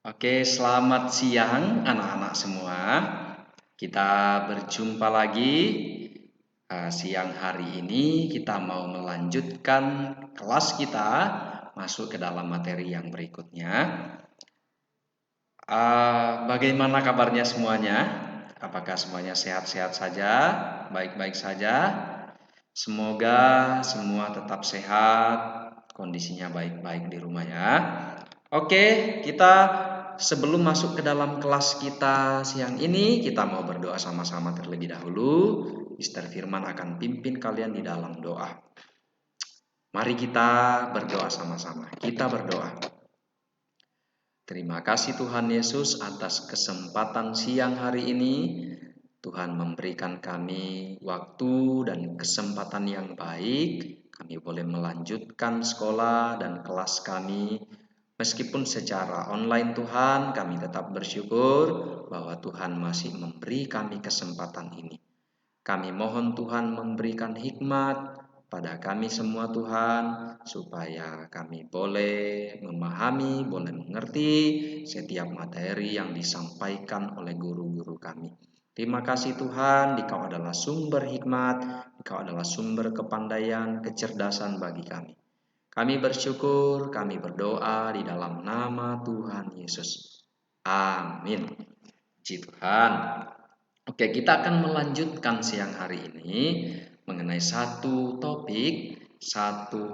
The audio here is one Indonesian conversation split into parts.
Oke, selamat siang anak-anak semua. Kita berjumpa lagi. Siang hari ini kita mau melanjutkan kelas kita masuk ke dalam materi yang berikutnya. Bagaimana kabarnya semuanya? Apakah semuanya sehat-sehat saja? Baik-baik saja? Semoga semua tetap sehat, kondisinya baik-baik di rumah ya. Oke, kita sebelum masuk ke dalam kelas kita siang ini, kita mau berdoa sama-sama terlebih dahulu. Mister Firman akan pimpin kalian di dalam doa. Mari kita berdoa sama-sama. Kita berdoa. Terima kasih Tuhan Yesus atas kesempatan siang hari ini. Tuhan memberikan kami waktu dan kesempatan yang baik. Kami boleh melanjutkan sekolah dan kelas kami. Meskipun secara online Tuhan, kami tetap bersyukur bahwa Tuhan masih memberi kami kesempatan ini. Kami mohon Tuhan memberikan hikmat pada kami semua Tuhan, supaya kami boleh memahami, boleh mengerti setiap materi yang disampaikan oleh guru-guru kami. Terima kasih Tuhan, Dikau adalah sumber hikmat, Dikau adalah sumber kepandaian, kecerdasan bagi kami. Kami bersyukur, kami berdoa di dalam nama Tuhan Yesus. Amin. Puji Tuhan. Oke, kita akan melanjutkan siang hari ini mengenai satu topik, satu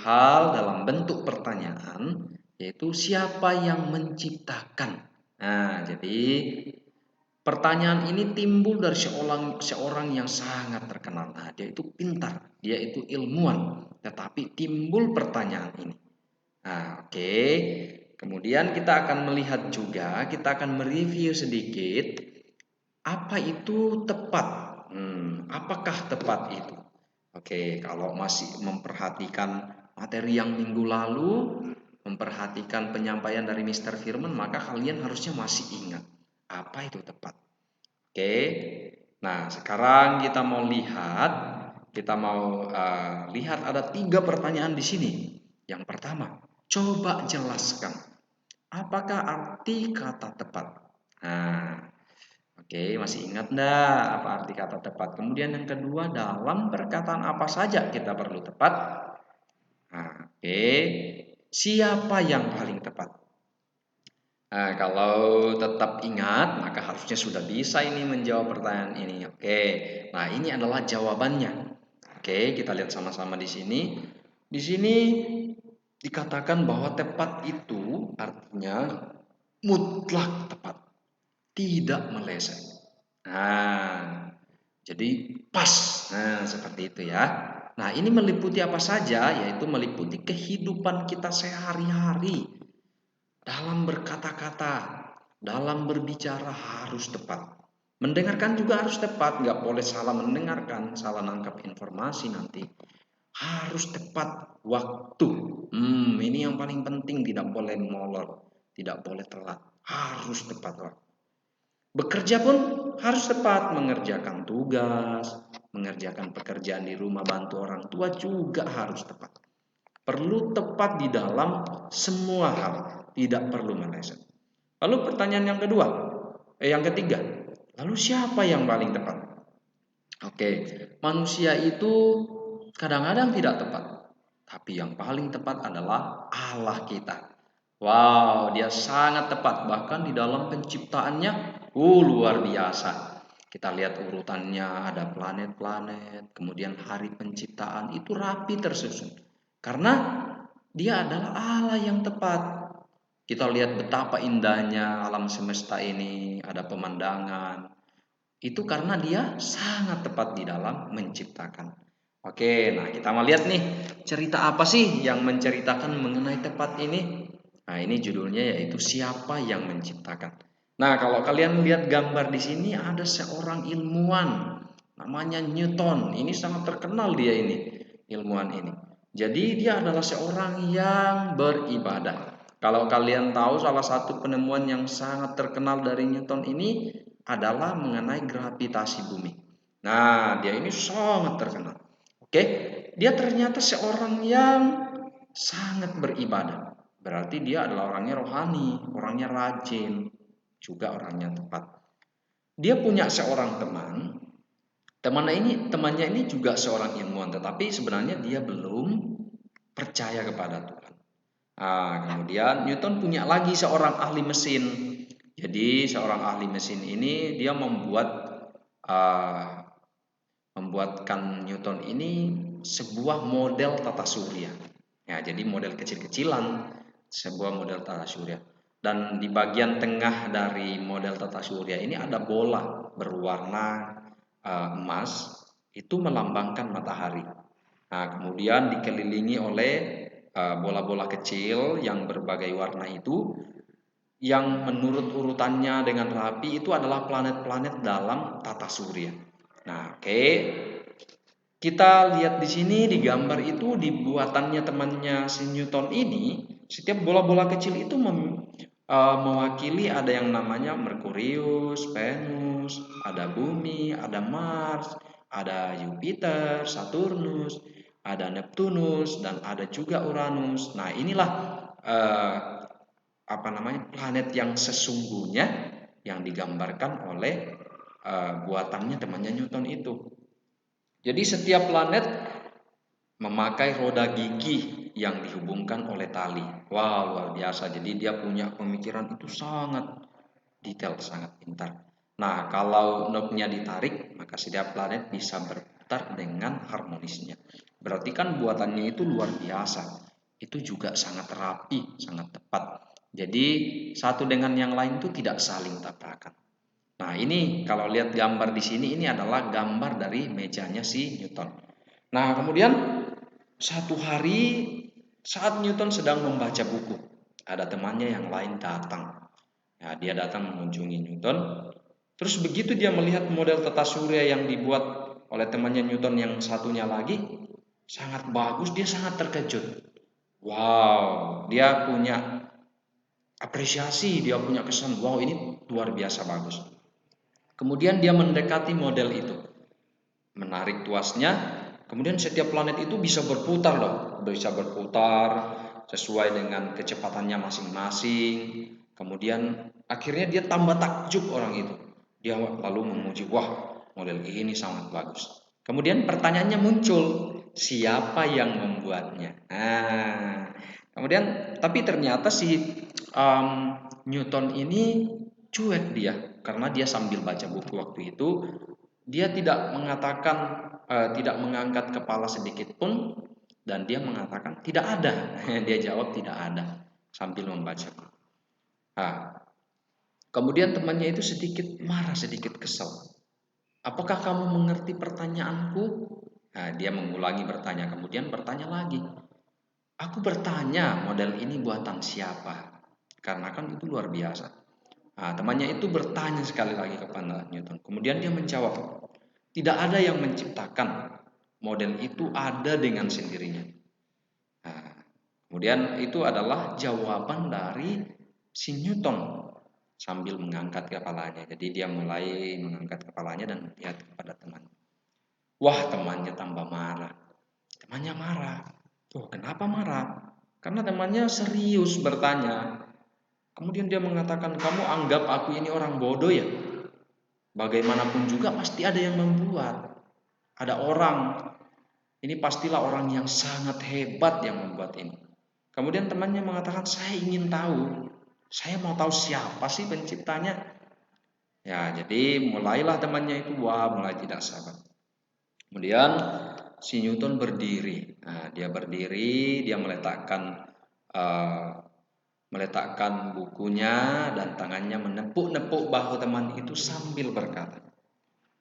hal dalam bentuk pertanyaan, yaitu siapa yang menciptakan. Nah, jadi pertanyaan ini timbul dari seorang yang sangat terkenal. Nah, dia itu pintar, dia itu ilmuwan, tetapi timbul pertanyaan ini. Nah, oke. Kemudian kita akan melihat juga, kita akan mereview sedikit apa itu tepat. Apakah tepat itu? Oke, kalau masih memperhatikan materi yang minggu lalu, memperhatikan penyampaian dari Mr. Firman, maka kalian harusnya masih ingat apa itu tepat. Oke, nah sekarang kita mau lihat, lihat ada 3 pertanyaan di sini. Yang pertama, coba jelaskan apakah arti kata tepat. Nah, oke, masih ingat enggak apa arti kata tepat? Kemudian yang kedua, dalam perkataan apa saja kita perlu tepat? Nah, oke, siapa yang paling tepat? Nah, kalau tetap ingat, maka harusnya sudah bisa ini menjawab pertanyaan ini. Oke, nah ini adalah jawabannya. Oke, kita lihat sama-sama di sini. Di sini dikatakan bahwa tepat itu artinya mutlak tepat, tidak meleset. Nah, jadi pas. Nah, seperti itu ya. Nah, ini meliputi apa saja? Yaitu meliputi kehidupan kita sehari-hari. Dalam berkata-kata, dalam berbicara harus tepat. Mendengarkan juga harus tepat, nggak boleh salah mendengarkan, salah nangkap informasi nanti. Harus tepat waktu. Ini yang paling penting, tidak boleh molor, tidak boleh telat. Harus tepat waktu. Bekerja pun harus tepat, mengerjakan tugas, mengerjakan pekerjaan di rumah, bantu orang tua juga harus tepat. Perlu tepat di dalam semua hal, tidak perlu meleset. Lalu pertanyaan yang ketiga, lalu siapa yang paling tepat? Oke, manusia itu kadang-kadang tidak tepat, tapi yang paling tepat adalah Allah kita. Wow, dia sangat tepat, bahkan di dalam penciptaannya, luar biasa. Kita lihat urutannya, ada planet-planet, kemudian hari penciptaan itu rapi tersusun. Karena dia adalah Allah yang tepat. Kita lihat betapa indahnya alam semesta ini, ada pemandangan. Itu karena dia sangat tepat di dalam menciptakan. Oke, nah kita mau lihat nih, cerita apa sih yang menceritakan mengenai tepat ini? Nah, ini judulnya yaitu siapa yang menciptakan. Nah, kalau kalian lihat gambar di sini ada seorang ilmuwan namanya Newton. Ini sangat terkenal dia ini, ilmuwan ini. Jadi dia adalah seorang yang beribadah. Kalau kalian tahu salah satu penemuan yang sangat terkenal dari Newton ini adalah mengenai gravitasi bumi. Nah, dia ini sangat terkenal. Oke, dia ternyata seorang yang sangat beribadah. Berarti dia adalah orangnya rohani, orangnya rajin, juga orangnya tepat. Dia punya seorang teman. Temannya ini juga seorang ilmuwan, tetapi sebenarnya dia belum percaya kepada Tuhan. Kemudian Newton punya lagi seorang ahli mesin. Jadi seorang ahli mesin ini dia membuatkan Newton ini sebuah model tata surya. Ya, jadi model kecil-kecilan, sebuah model tata surya. Dan di bagian tengah dari model tata surya ini ada bola berwarna emas, itu melambangkan matahari. Nah, kemudian dikelilingi oleh bola-bola kecil yang berbagai warna itu, yang menurut urutannya dengan rapi itu adalah planet-planet dalam tata surya. Nah, oke. Kita lihat di sini di gambar itu dibuatannya temannya si Newton ini, setiap bola-bola kecil itu mewakili ada yang namanya Merkurius, Venus, ada Bumi, ada Mars, ada Jupiter, Saturnus, ada Neptunus, dan ada juga Uranus. Nah, inilah eh, planet yang sesungguhnya yang digambarkan oleh buatannya temannya Newton itu. Jadi setiap planet memakai roda gigi yang dihubungkan oleh tali. Wow, luar biasa. Jadi dia punya pemikiran itu sangat detail, sangat pintar. Nah, kalau knob-nya ditarik, maka setiap planet bisa berputar dengan harmonisnya. Berarti kan buatannya itu luar biasa. Itu juga sangat rapi, sangat tepat. Jadi satu dengan yang lain itu tidak saling tabrakan. Nah, ini kalau lihat gambar di sini, ini adalah gambar dari mejanya si Newton. Nah, kemudian satu hari saat Newton sedang membaca buku, ada temannya yang lain datang. Nah, dia datang mengunjungi Newton. Terus begitu dia melihat model tata surya yang dibuat oleh temannya Newton yang satunya lagi, sangat bagus, dia sangat terkejut. Wow, dia punya apresiasi, dia punya kesan, wow ini luar biasa bagus. Kemudian dia mendekati model itu, menarik tuasnya, kemudian setiap planet itu bisa berputar loh, bisa berputar sesuai dengan kecepatannya masing-masing. Kemudian akhirnya dia tambah takjub orang itu. Dia lalu memuji, wah model ini sangat bagus. Kemudian pertanyaannya muncul, siapa yang membuatnya? Kemudian tapi ternyata si Newton ini cuek dia, karena dia sambil baca buku waktu itu, dia tidak tidak mengangkat kepala sedikit pun, dan dia mengatakan tidak ada. Dia jawab tidak ada sambil membaca. Kemudian temannya itu sedikit marah, sedikit kesal. Apakah kamu mengerti pertanyaanku? Dia mengulangi bertanya, kemudian bertanya lagi. Aku bertanya model ini buatan siapa? Karena kan itu luar biasa. Temannya itu bertanya sekali lagi kepada Newton. Kemudian dia menjawab, tidak ada yang menciptakan, model itu ada dengan sendirinya. Kemudian itu adalah jawaban dari si Newton sambil mengangkat kepalanya. Jadi dia mulai mengangkat kepalanya dan melihat kepada temannya. Wah, temannya tambah marah. Temannya marah. Oh, kenapa marah? Karena temannya serius bertanya. Kemudian dia mengatakan, kamu anggap aku ini orang bodoh ya? Bagaimanapun juga pasti ada yang membuat. Ada orang. Ini pastilah orang yang sangat hebat yang membuat ini. Kemudian temannya mengatakan, saya ingin tahu. Saya mau tahu siapa sih penciptanya. Ya, jadi mulailah temannya itu, mulai tidak sabar. Kemudian si Newton berdiri. Dia berdiri, dia meletakkan bukunya dan tangannya menepuk-nepuk bahu teman itu sambil berkata,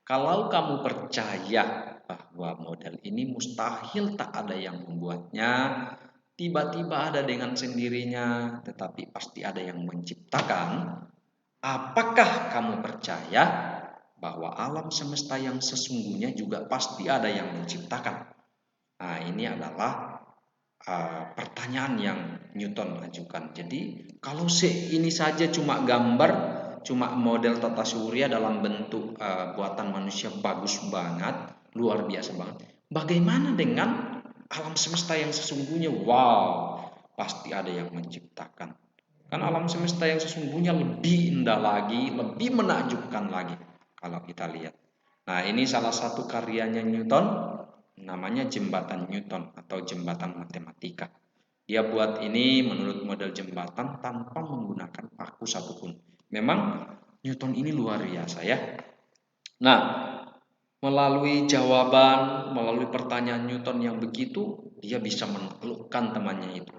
kalau kamu percaya bahwa model ini mustahil tak ada yang membuatnya, tiba-tiba ada dengan sendirinya, tetapi pasti ada yang menciptakan, apakah kamu percaya bahwa alam semesta yang sesungguhnya juga pasti ada yang menciptakan? Ini adalah pertanyaan yang Newton ajukan. Jadi kalau ini saja cuma gambar, cuma model tata surya dalam bentuk buatan manusia bagus banget, luar biasa banget. Bagaimana dengan alam semesta yang sesungguhnya? Wow, pasti ada yang menciptakan. Kan alam semesta yang sesungguhnya lebih indah lagi, lebih menakjubkan lagi kalau kita lihat. Nah, ini salah satu karyanya Newton, namanya jembatan Newton atau jembatan matematika. Dia buat ini menurut model jembatan tanpa menggunakan paku satupun. Memang Newton ini luar biasa ya. Nah, melalui jawaban, melalui pertanyaan Newton yang begitu, dia bisa menaklukkan temannya itu.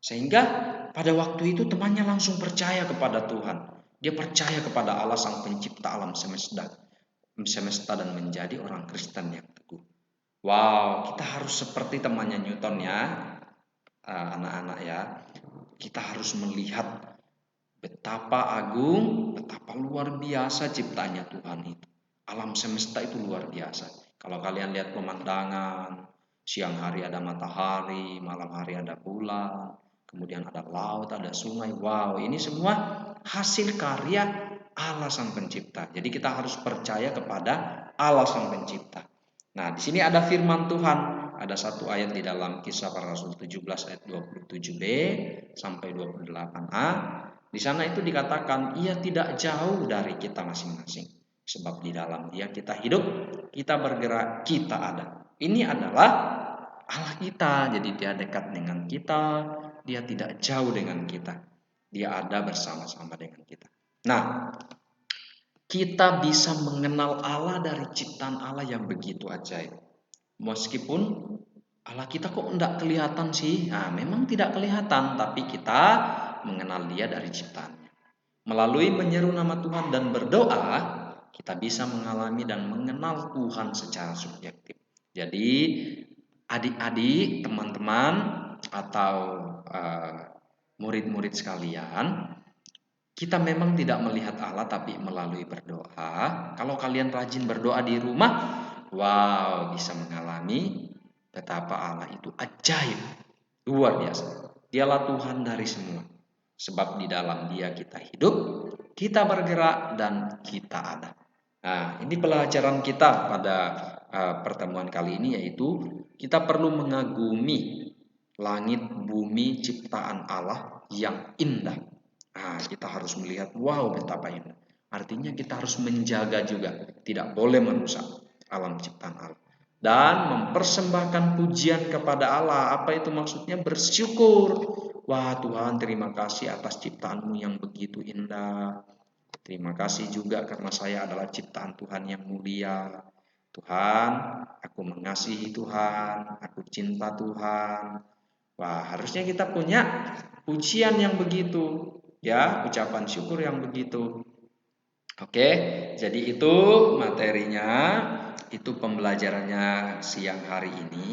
Sehingga pada waktu itu temannya langsung percaya kepada Tuhan. Dia percaya kepada Allah sang pencipta alam semesta dan menjadi orang Kristen yang teguh. Wow, kita harus seperti temannya Newton ya, anak-anak ya. Kita harus melihat betapa agung, betapa luar biasa ciptanya Tuhan itu. Alam semesta itu luar biasa. Kalau kalian lihat pemandangan, siang hari ada matahari, malam hari ada bulan, kemudian ada laut, ada sungai. Wow, ini semua hasil karya Allah Sang Pencipta. Jadi kita harus percaya kepada Allah Sang Pencipta. Nah, di sini ada firman Tuhan. Ada satu ayat di dalam Kisah Para Rasul 17 ayat 27b sampai 28a. Di sana itu dikatakan ia tidak jauh dari kita masing-masing. Sebab di dalam dia kita hidup, kita bergerak, kita ada. Ini adalah Allah kita. Jadi dia dekat dengan kita, dia tidak jauh dengan kita. Dia ada bersama-sama dengan kita. Nah, kita bisa mengenal Allah dari ciptaan Allah yang begitu ajaib. Meskipun Allah kita kok enggak kelihatan sih? Nah, memang tidak kelihatan, tapi kita mengenal dia dari ciptaannya. Melalui menyeru nama Tuhan dan berdoa, kita bisa mengalami dan mengenal Tuhan secara subjektif. Jadi, adik-adik, teman-teman, atau murid-murid sekalian, kita memang tidak melihat Allah tapi melalui berdoa. Kalau kalian rajin berdoa di rumah, wow, bisa mengalami betapa Allah itu ajaib, luar biasa. Dialah Tuhan dari semua. Sebab di dalam dia kita hidup, kita bergerak, dan kita ada. Nah, ini pelajaran kita pada pertemuan kali ini, yaitu kita perlu mengagumi langit, bumi, ciptaan Allah yang indah. Nah, kita harus melihat, wow, betapa indah. Artinya kita harus menjaga juga, tidak boleh merusak alam ciptaan Allah. Dan mempersembahkan pujian kepada Allah. Apa itu maksudnya? Bersyukur. Wah Tuhan, terima kasih atas ciptaanmu yang begitu indah. Terima kasih juga karena saya adalah ciptaan Tuhan yang mulia. Tuhan, aku mengasihi Tuhan, aku cinta Tuhan. Wah, harusnya kita punya pujian yang begitu, ya, ucapan syukur yang begitu. Oke, jadi itu materinya, itu pembelajarannya siang hari ini.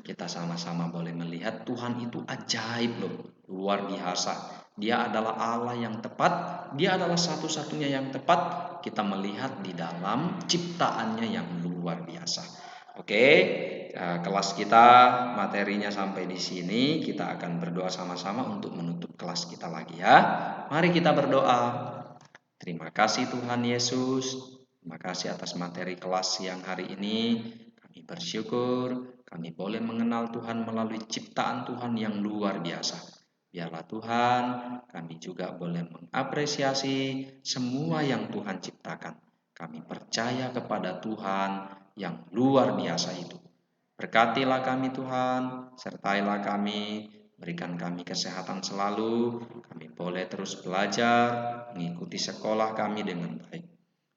Kita sama-sama boleh melihat Tuhan itu ajaib loh, luar biasa. Dia adalah Allah yang tepat, dia adalah satu-satunya yang tepat. Kita melihat di dalam ciptaannya yang luar biasa. Oke, kelas kita materinya sampai di sini. Kita akan berdoa sama-sama untuk menutup kelas kita lagi ya. Mari kita berdoa. Terima kasih Tuhan Yesus. Terima kasih atas materi kelas siang hari ini. Kami bersyukur kami boleh mengenal Tuhan melalui ciptaan Tuhan yang luar biasa. Biarlah Tuhan, kami juga boleh mengapresiasi semua yang Tuhan ciptakan. Kami percaya kepada Tuhan yang luar biasa itu. Berkatilah kami Tuhan, sertailah kami, berikan kami kesehatan selalu, kami boleh terus belajar, mengikuti sekolah kami dengan baik.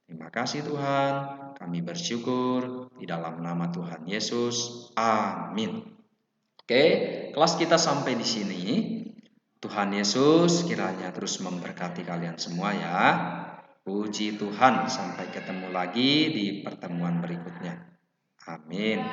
Terima kasih Tuhan, kami bersyukur di dalam nama Tuhan Yesus. Amin. Oke, kelas kita sampai di sini. Tuhan Yesus kiranya terus memberkati kalian semua ya. Puji Tuhan, sampai ketemu lagi di pertemuan berikutnya. Amin.